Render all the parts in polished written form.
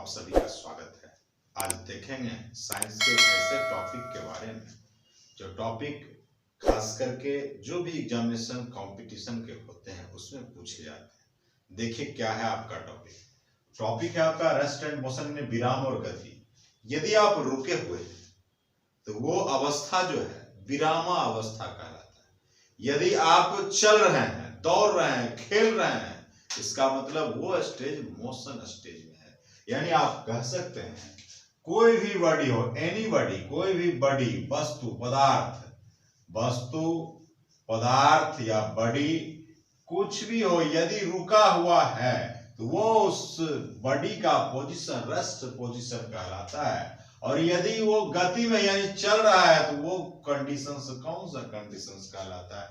आप सभी का स्वागत है। आज देखेंगे साइंस के ऐसे टॉपिक के बारे में जो टॉपिक खास करके जो भी एग्जामिनेशन कंपटीशन के होते हैं उसमें पूछे जाते हैं। देखिए क्या है आपका टॉपिक। टॉपिक है आपका रेस्ट एंड मोशन में विराम और गति। यदि आप रुके हुए हैं तो वो अवस्था जो है विरामा अवस्था कहलाता है। यदि आप चल रहे हैं, दौड़ रहे हैं, खेल रहे हैं, इसका मतलब वो स्टेज मोशन स्टेज में है। यानी आप कह सकते हैं कोई भी बॉडी हो, एनी बॉडी, कोई भी बॉडी, वस्तु पदार्थ या बॉडी कुछ भी हो, यदि रुका हुआ है तो वो उस बॉडी का पोजीशन रेस्ट पोजीशन कहलाता है। और यदि वो गति में यानी चल रहा है तो वो कंडीशंस कौन सा कंडीशंस कहलाता है?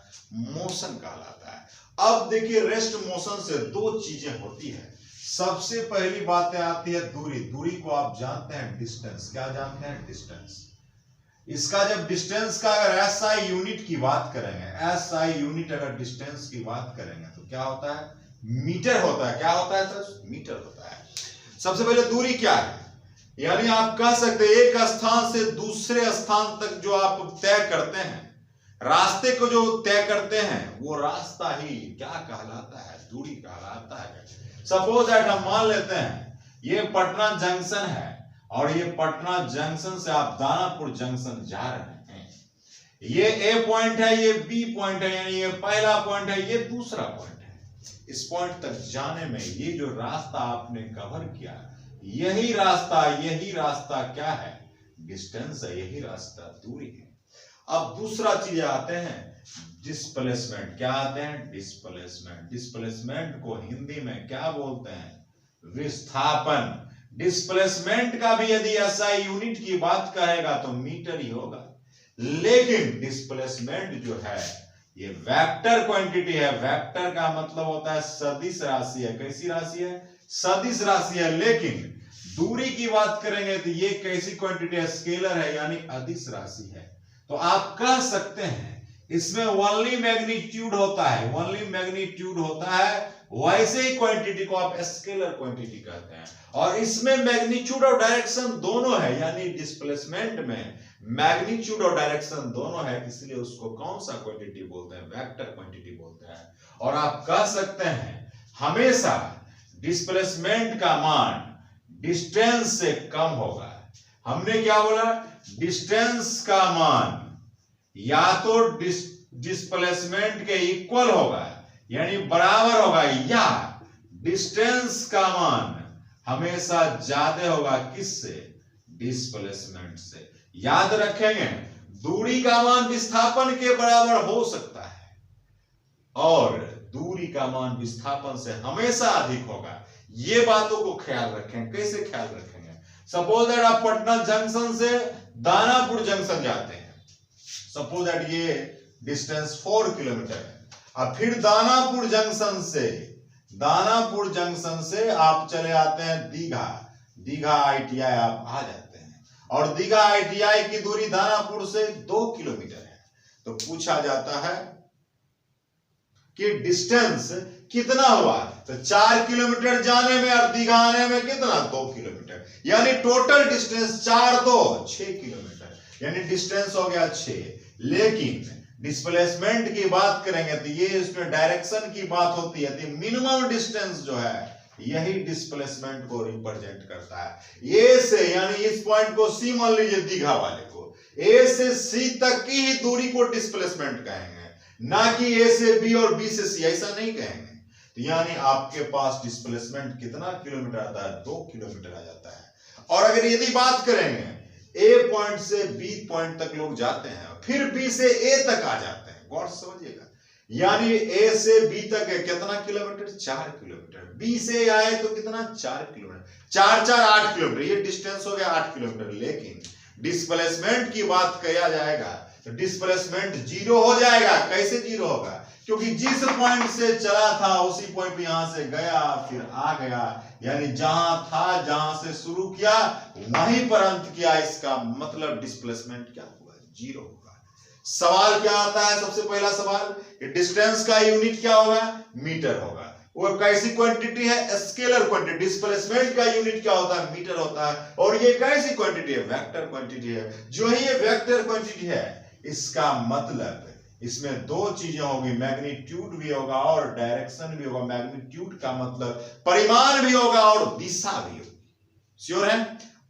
मोशन कहलाता है। अब देखिए रेस्ट मोशन से दो चीजें होती है। सबसे पहली बात आती है दूरी। दूरी को आप जानते हैं डिस्टेंस। क्या जानते हैं? डिस्टेंस। इसका जब डिस्टेंस का अगर एसआई यूनिट की बात करेंगे, एसआई यूनिट अगर डिस्टेंस की बात करेंगे तो क्या होता है? मीटर होता है। क्या होता है सर? मीटर होता है। सबसे पहले दूरी क्या है? यानी आप कह सकते हैं एक स्थान से दूसरे स्थान तक जो आप तय करते हैं, रास्ते को जो तय करते हैं, वो रास्ता ही क्या कहलाता है? दूरी कहलाता है। सपोज दैट हम मान लेते हैं ये पटना जंक्शन है और ये पटना जंक्शन से आप दानापुर जंक्शन जा रहे हैं। ये ए पॉइंट है, ये बी पॉइंट है, यानी ये पहला पॉइंट है, ये दूसरा पॉइंट है। इस पॉइंट तक जाने में ये जो रास्ता आपने कवर किया, यही रास्ता क्या है? डिस्टेंस है। यही रास्ता दूरी है। अब दूसरा चीज आते हैं डिस्प्लेसमेंट। क्या आते हैं? डिस्प्लेसमेंट। डिस्प्लेसमेंट को हिंदी में क्या बोलते हैं? विस्थापन। डिस्प्लेसमेंट का भी यदि एसआई यूनिट की बात करेगा तो मीटर ही होगा, लेकिन डिस्प्लेसमेंट जो है ये वेक्टर क्वांटिटी है। वेक्टर का मतलब होता है सदिश राशि है। कैसी राशि है? सदिश राशि है। लेकिन दूरी की बात करेंगे तो ये कैसी क्वांटिटी है? स्केलर है, यानी अदिश राशि है। तो आप कह सकते हैं इसमें ओनली मैग्नीट्यूड होता है। ओनली मैग्नीट्यूड होता है, वैसे ही क्वांटिटी को आप स्केलर क्वांटिटी कहते हैं। और इसमें मैग्नीट्यूड और डायरेक्शन दोनों है, यानी डिस्प्लेसमेंट में मैग्नीट्यूड और डायरेक्शन दोनों है, इसलिए उसको कौन सा क्वांटिटी बोलते हैं? वेक्टर क्वांटिटी बोलते हैं। और आप कह सकते हैं हमेशा डिस्प्लेसमेंट का मान डिस्टेंस से कम होगा। हमने क्या बोला? डिस्टेंस का मान या तो डिस्प्लेसमेंट के इक्वल होगा, यानी बराबर होगा, या डिस्टेंस का मान हमेशा ज्यादा होगा। किससे? डिस्प्लेसमेंट से। याद रखेंगे दूरी का मान विस्थापन के बराबर हो सकता है और दूरी का मान विस्थापन से हमेशा अधिक होगा। ये बातों को ख्याल रखें। कैसे ख्याल रखेंगे? सपोज दैट आप पटना जंक्शन से दानापुर जंक्शन जाते हैं। सपोज दैट ये डिस्टेंस 4 किलोमीटर है। अब फिर दानापुर जंक्शन से आप चले आते हैं दीघा आईटीआई आप आ जाते हैं, और दीघा आईटीआई की दूरी दानापुर से 2 किलोमीटर है। तो पूछा जाता है कि डिस्टेंस कितना हुआ? तो 4 किलोमीटर जाने में और दीघा आने में कितना? 2 किलोमीटर, यानी टोटल डिस्टेंस 4 2 6 किलोमीटर, यानी डिस्टेंस हो गया 6। लेकिन डिस्प्लेसमेंट की बात करेंगे तो ये इसमें डायरेक्शन की बात होती है, तो मिनिमम डिस्टेंस जो है यही डिस्प्लेसमेंट को रिप्रेजेंट करता है। ए से, यानी इस पॉइंट को सी मान लीजिए, दीघा वाले को ए से सी तक की ही दूरी को डिस्प्लेसमेंट कहेंगे, ना कि ए से बी और बी से सी, ऐसा नहीं कहेंगे। तो यानी आपके पास डिस्प्लेसमेंट कितना किलोमीटर आता है? 2 किलोमीटर आ जाता है। और अगर यदि बात करेंगे ए पॉइंट से बी पॉइंट तक लोग जाते हैं, फिर बी से ए तक आ जाते हैं, गौर समझिएगा, यानी ए से बी तक है कितना किलोमीटर? 4 किलोमीटर। बी से आए तो कितना? 4 किलोमीटर। 4 4 8 किलोमीटर, ये डिस्टेंस हो गया 8 किलोमीटर। लेकिन डिस्प्लेसमेंट की बात किया जाएगा तो डिस्प्लेसमेंट 0 हो जाएगा। कैसे 0 होगा? क्योंकि जिस पॉइंट से चला था उसी पॉइंट पे यहां से गया फिर आ गया, यानी जहां था, जहां से शुरू किया वहीं पर अंत किया। इसका मतलब डिस्प्लेसमेंट क्या हुआ? 0 होगा। सवाल क्या आता है? सबसे पहला सवाल, डिस्टेंस का यूनिट क्या होगा? मीटर होगा। वो कैसी क्वांटिटी है? Scalar quantity. डिस्प्लेसमेंट का यूनिट क्या होता है? मीटर होता है। और ये कैसी क्वांटिटी है? वेक्टर क्वांटिटी है। जो ही ये वेक्टर क्वांटिटी है, इसका मतलब इसमें दो चीजें होगी, मैग्नीट्यूड भी होगा और डायरेक्शन भी होगा। मैग्नीट्यूड का मतलब परिमाण भी होगा और दिशा भी होगी। श्योर है?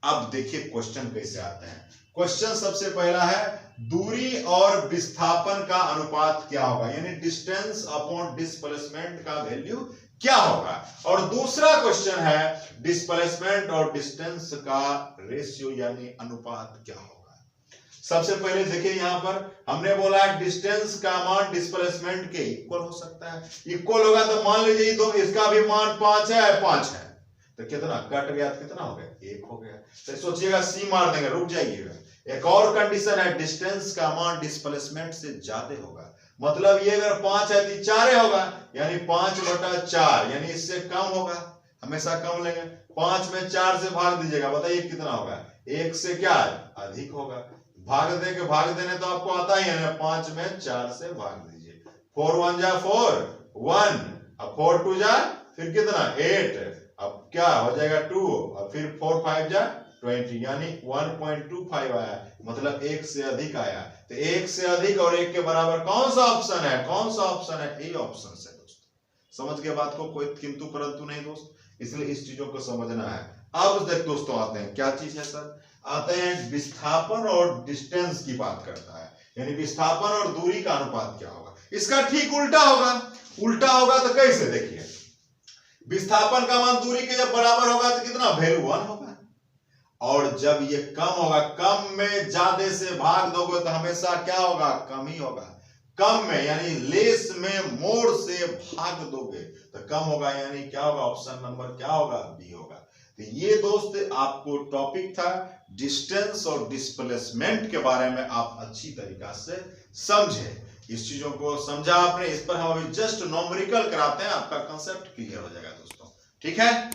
अब देखिए क्वेश्चन कैसे आते हैं। क्वेश्चन सबसे पहला है, दूरी और विस्थापन का अनुपात क्या होगा, यानी डिस्टेंस अपॉन डिस्प्लेसमेंट का वैल्यू क्या होगा। और दूसरा क्वेश्चन है, डिस्प्लेसमेंट और डिस्टेंस का रेशियो यानी अनुपात क्या होगा। सबसे पहले देखिए, यहां पर हमने बोला डिस्टेंस का मान डिस्प्लेसमेंट के इक्वल हो सकता है। इक्वल होगा तो मान लीजिए दो, इसका भी मान 5 है, 5 है, तो कितना कट गया, कितना हो गया? 1 हो गया। तो सोचिएगा सी मार देंगे, रुक जाइएगा। एक और कंडीशन है, डिस्टेंस का मान डिस्प्लेसमेंट से ज्यादा होगा। मतलब ये अगर 5 है तो 4 होगा, यानी 5/4, यानी इससे कम होगा, हमेशा कम लेंगे। 5 में 4 से भाग दीजिएगा, बताइए कितना होगा? 1 से क्या अधिक होगा। भाग देने तो आपको आता ही है ना, 5 में 4 से भाग दीजिए। 4 1 जा 4 1, अब 4 2 जा फिर कितना 8, अब क्या हो जाएगा 2, और फिर 4 5 जा 20, यानी 1.25 आया, मतलब 1 से अधिक आया। तो 1 से अधिक और 1 के बराबर कौन सा ऑप्शन है? कौन सा ऑप्शन है? ए ऑप्शन से दोस्तों। समझ के बात को, कोई किंतु परंतु नहीं दोस्त, इसलिए इस चीजों को समझना है। अब देख दोस्तों, आते हैं क्या चीज है सर, आते हैं विस्थापन और डिस्टेंस की बात करता है, यानी विस्थापन और दूरी का अनुपात क्या होगा। इसका ठीक उल्टा होगा। उल्टा होगा तो कैसे? देखिए, विस्थापन का मान दूरी के जब बराबर होगा तो कितना? वैल्यू 1 होगा। और जब ये कम होगा, कम में ज्यादा से भाग दोगे तो हमेशा क्या होगा? कम ही होगा। कम में यानी लेस में मोड़ से भाग दोगे तो कम होगा, यानी क्या होगा? ऑप्शन नंबर क्या होगा? बी होगा। तो ये दोस्त आपको टॉपिक था डिस्टेंस और डिस्प्लेसमेंट के बारे में, आप अच्छी तरीका से समझे। इस चीजों को समझा आपने, इस पर हम अभी जस्ट न्यूमेरिकल कराते हैं, आपका कंसेप्ट क्लियर हो जाएगा दोस्तों। ठीक है।